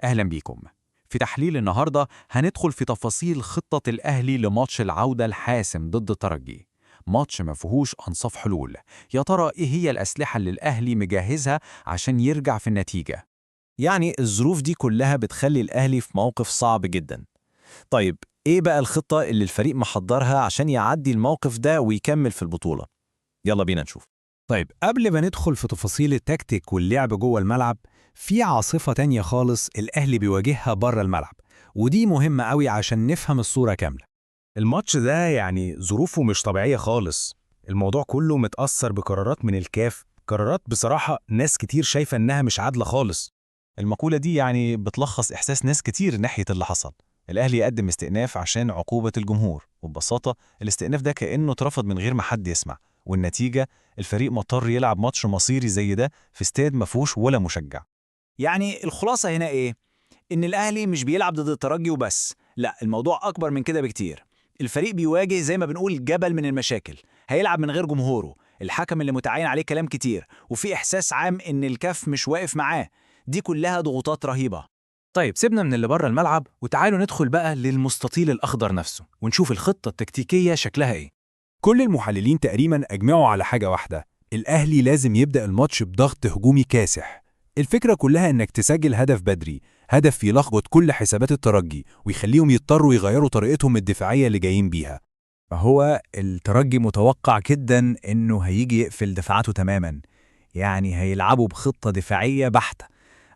أهلا بيكم. في تحليل النهاردة هندخل في تفاصيل خطة الأهلي لماتش العودة الحاسم ضد الترجي. ماتش ما فيهوش أنصاف حلول. يا ترى إيه هي الأسلحة اللي الأهلي مجهزها عشان يرجع في النتيجة؟ يعني الظروف دي كلها بتخلي الأهلي في موقف صعب جدا. طيب، إيه بقى الخطة اللي الفريق محضرها عشان يعدي الموقف ده ويكمل في البطولة؟ يلا بينا نشوف. طيب قبل ما ندخل في تفاصيل التكتيك واللعب جوه الملعب، في عاصفة تانية خالص الأهلي بيواجهها بره الملعب، ودي مهمة قوي عشان نفهم الصورة كاملة. الماتش ده يعني ظروفه مش طبيعية خالص. الموضوع كله متأثر بقرارات من الكاف، قرارات بصراحة ناس كتير شايفة إنها مش عادلة خالص. المقولة دي يعني بتلخص إحساس ناس كتير ناحية اللي حصل. الأهلي يقدم استئناف عشان عقوبة الجمهور، وببساطة الاستئناف ده كأنه اترفض من غير ما حد يسمع، والنتيجة الفريق مضطر يلعب ماتش مصيري زي ده في استاد مفهوش ولا مشجع. يعني الخلاصة هنا إيه؟ إن الأهلي مش بيلعب ضد الترجي وبس، لا الموضوع أكبر من كده بكتير. الفريق بيواجه زي ما بنقول جبل من المشاكل، هيلعب من غير جمهوره، الحكم اللي متعين عليه كلام كتير، وفي إحساس عام إن الكاف مش واقف معاه. دي كلها ضغوطات رهيبة. طيب سيبنا من اللي بره الملعب وتعالوا ندخل بقى للمستطيل الأخضر نفسه ونشوف الخطة التكتيكية شكلها إيه. كل المحللين تقريبا أجمعوا على حاجة واحدة: الأهلي لازم يبدأ الماتش بضغط هجومي كاسح. الفكرة كلها إنك تسجل هدف بدري، هدف يلخبط كل حسابات الترجي ويخليهم يضطروا يغيروا طريقتهم الدفاعية اللي جايين بيها. فهو الترجي متوقع جدا إنه هيجي يقفل دفاعاته تماما، يعني هيلعبوا بخطة دفاعية بحتة،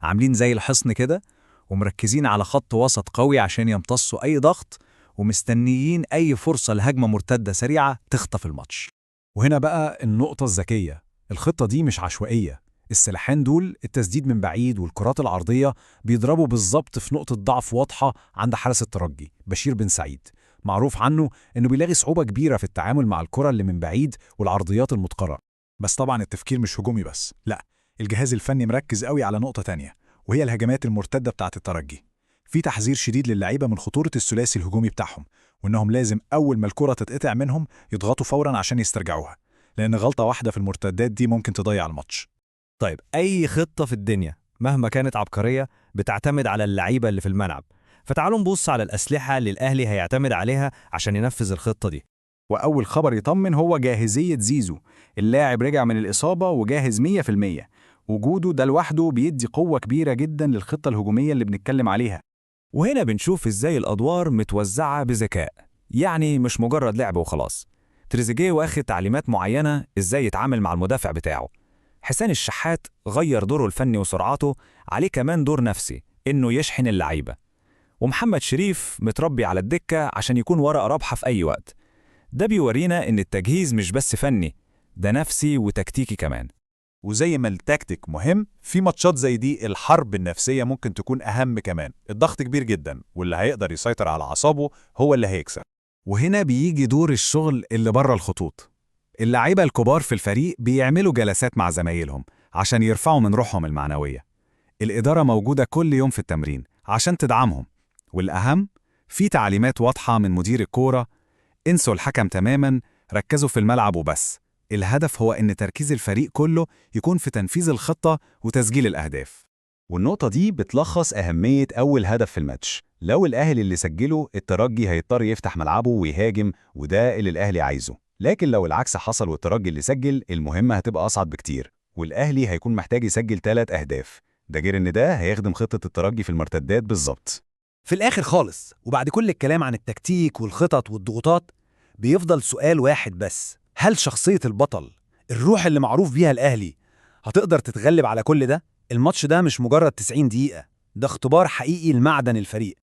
عاملين زي الحصن كده، ومركزين على خط وسط قوي عشان يمتصوا أي ضغط، ومستنيين أي فرصة لهجمة مرتدة سريعة تخطف الماتش. وهنا بقى النقطة الذكية: الخطة دي مش عشوائية. السلاحين دول، التسديد من بعيد والكرات العرضية، بيضربوا بالظبط في نقطة ضعف واضحة عند حارس الترجي بشير بن سعيد. معروف عنه إنه بيلاقي صعوبة كبيرة في التعامل مع الكرة اللي من بعيد والعرضيات المتقرة. بس طبعا التفكير مش هجومي بس، لا، الجهاز الفني مركز قوي على نقطة تانية، وهي الهجمات المرتدة بتاعة الترجي. في تحذير شديد للعيبة من خطورة الثلاثي الهجومي بتاعهم، وإنهم لازم أول ما الكرة تتقطع منهم يضغطوا فورا عشان يسترجعوها، لأن غلطة واحدة في المرتدات دي ممكن تضيع الماتش. طيب، أي خطة في الدنيا مهما كانت عبقرية بتعتمد على اللعيبة اللي في الملعب، فتعالوا نبص على الأسلحة اللي الأهلي هيعتمد عليها عشان ينفذ الخطة دي. وأول خبر يطمن هو جاهزية زيزو. اللاعب رجع من الإصابة وجاهز 100%. وجوده ده لوحده بيدي قوة كبيرة جدا للخطة الهجومية اللي بنتكلم عليها. وهنا بنشوف إزاي الأدوار متوزعة بذكاء، يعني مش مجرد لعب وخلاص. تريزيجيه واخد تعليمات معينة إزاي يتعامل مع المدافع بتاعه. حسين الشحات غير دوره الفني وسرعته، عليه كمان دور نفسي إنه يشحن اللعيبة. ومحمد شريف متربي على الدكة عشان يكون ورقة رابحة في أي وقت. ده بيورينا إن التجهيز مش بس فني، ده نفسي وتكتيكي كمان. وزي ما التكتيك مهم، في ماتشات زي دي الحرب النفسية ممكن تكون أهم كمان. الضغط كبير جدا، واللي هيقدر يسيطر على أعصابه هو اللي هيكسب. وهنا بيجي دور الشغل اللي بره الخطوط. اللعيبة الكبار في الفريق بيعملوا جلسات مع زمايلهم عشان يرفعوا من روحهم المعنوية. الإدارة موجودة كل يوم في التمرين عشان تدعمهم. والأهم، في تعليمات واضحة من مدير الكورة: انسوا الحكم تماماً، ركزوا في الملعب وبس. الهدف هو إن تركيز الفريق كله يكون في تنفيذ الخطة وتسجيل الأهداف. والنقطة دي بتلخص أهمية أول هدف في الماتش. لو الأهلي اللي سجله، الترجي هيضطر يفتح ملعبه ويهاجم، وده اللي الأهلي عايزه. لكن لو العكس حصل والترجي اللي سجل، المهمة هتبقى أصعب بكتير، والأهلي هيكون محتاج يسجل 3 أهداف. ده غير إن ده هيخدم خطة الترجي في المرتدات بالظبط. في الآخر خالص، وبعد كل الكلام عن التكتيك والخطط والضغوطات، بيفضل سؤال واحد بس: هل شخصية البطل، الروح اللي معروف بيها الأهلي، هتقدر تتغلب على كل ده؟ الماتش ده مش مجرد 90 دقيقة، ده اختبار حقيقي لمعدن الفريق.